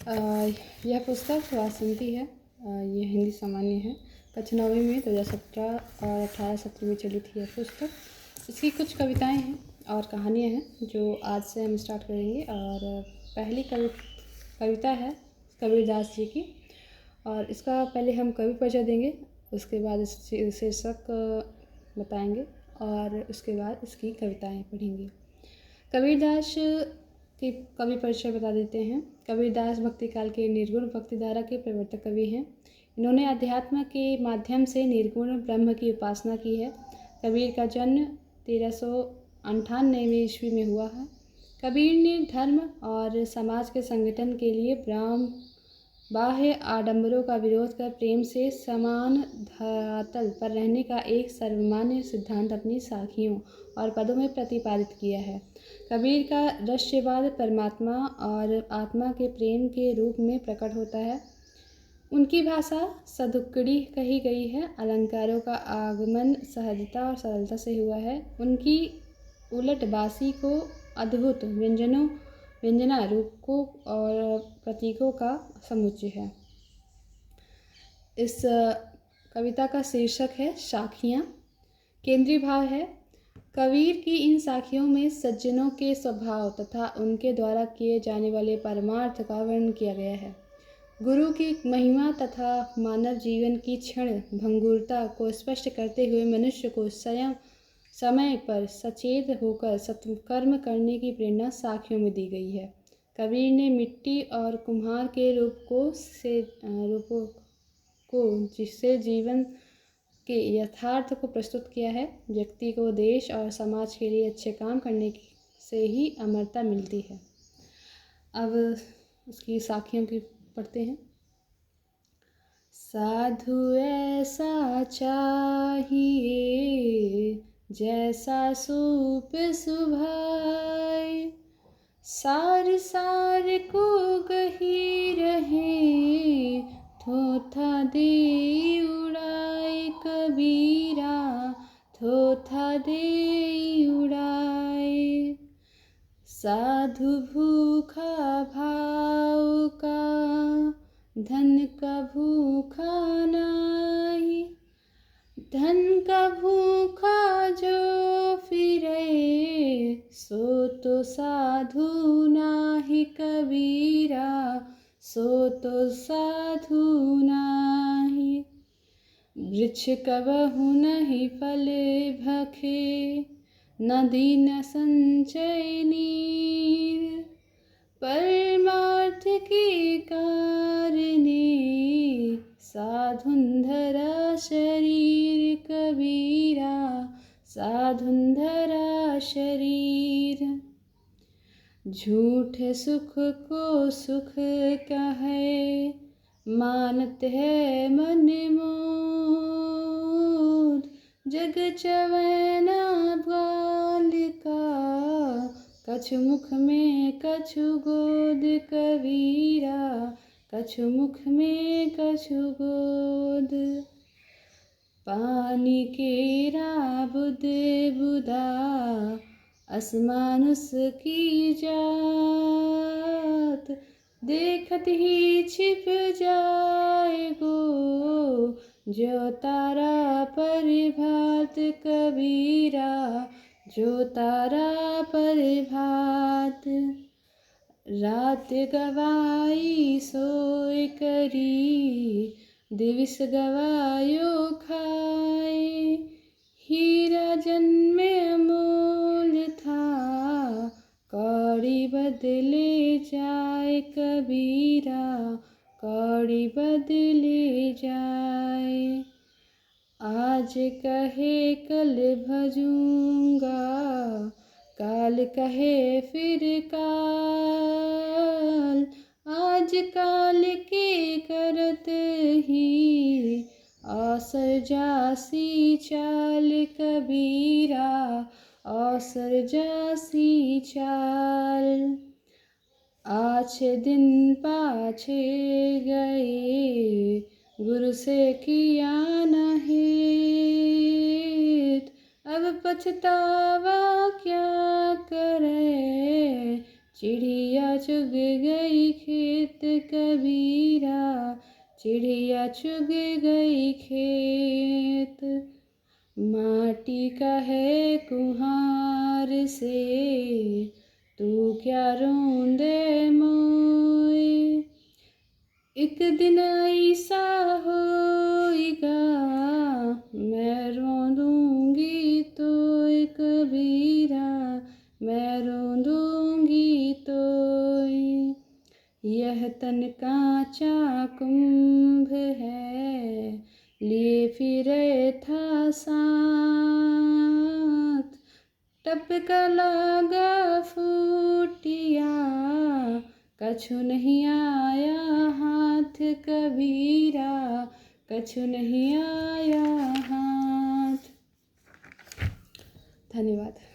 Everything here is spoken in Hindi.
अ, यह पुस्तक वासंती है। ये हिंदी सामान्य है। कक्षा 9वीं में 2017 और 18 सत्र में चली थी यह पुस्तक। इसकी कुछ कविताएं हैं और कहानियां हैं जो आज से हम स्टार्ट करेंगे। और पहली कविता है कबीरदास जी की, और इसका पहले हम कवि परिचय देंगे, उसके बाद इस शीर्षक बताएंगे और उसके बाद इसकी कविताएं पढ़ेंगे। कबीरदास की कवि परिचय बता देते हैं। कबीरदास भक्तिकाल के निर्गुण भक्ति धारा के प्रवर्तक कवि हैं। इन्होंने अध्यात्म के माध्यम से निर्गुण ब्रह्म की उपासना की है। कबीर का जन्म 1398 ईस्वी में हुआ है। कबीर ने धर्म और समाज के संगठन के लिए बाह्य आडंबरों का विरोध कर प्रेम से समान धरातल पर रहने का एक सर्वमान्य सिद्धांत अपनी साखियों और पदों में प्रतिपादित किया है। कबीर का रहस्यवाद परमात्मा और आत्मा के प्रेम के रूप में प्रकट होता है। उनकी भाषा सदुक्कड़ी कही गई है। अलंकारों का आगमन सहजता और सरलता से हुआ है। उनकी उलटबासी को अद्भुत व्यंजना रूपों और प्रतीकों का समुच्चय है। इस कविता का शीर्षक है साखियाँ। केंद्रीय भाव है, कबीर की इन साखियों में सज्जनों के स्वभाव तथा उनके द्वारा किए जाने वाले परमार्थ का वर्णन किया गया है। गुरु की महिमा तथा मानव जीवन की क्षण भंगुरता को स्पष्ट करते हुए मनुष्य को समय पर सचेत होकर सत्कर्म करने की प्रेरणा साखियों में दी गई है। कबीर ने मिट्टी और कुम्हार के रूपों को जिससे जीवन के यथार्थ को प्रस्तुत किया है। व्यक्ति को देश और समाज के लिए अच्छे काम करने से ही अमरता मिलती है। अब उसकी साखियों की पढ़ते हैं। साधु ऐसा चाहिए जैसा सूप सुभाए, सार सार को गही रहे, थोथा दे उड़ाए कबीरा, थोथा दे उड़ाए। साधु भूखा भाव का, धन का भूखा नाही, धन का भूखा जो फिरे, सो तो साधु नाही कबीरा, सो तो साधु नाही। वृक्ष कबहु नहीं फल भखे, नदी न संचय नीर, परमार्थ के कारणे साधुंधरा शरीर कबीरा, साधुंधरा शरीर। झूठ सुख को सुख कहे, मानत है मन मोद, जग चवैना बाल का, कछु मुख में कछु गोद कबीरा, कछु मुख में कछु गोद। पानी केरा बुद बुदा, असमानुस की जात, देखत ही छिप जाए गो, जो तारा परिभात कबीरा, जो तारा परिभात। रात गवाई सोए करी, दिवस गवायो खाए, हीरा जन्मे अमूल्य था, कौड़ी बदले जाए कबीरा, कौड़ी बदले जाए। आज कहे कल भजूंगा, काल कहे फिर काल, आज काल के करत ही, अवसर जासी चाल कबीरा, अवसर जासी चाल। आछे दिन पाछे गए, गुरु से किया न हित, अब पछतावा क्या करे, चिड़िया चुग गई खेत खेत कबीरा, चिड़िया चुग गई खेत। माटी का है कुम्हार से, तू क्या रोंदे मोए। एक दिन ऐसा होएगा, मैं रोंदूंगी तो कबीरा, मैं रोंदूंगी तो। यह तन कांचा कुंभ है, लिए फिरे था साथ। टपक लागा फूटिया, कछु नहीं आया हाथ कबीरा, कछु नहीं आया हाथ। धन्यवाद।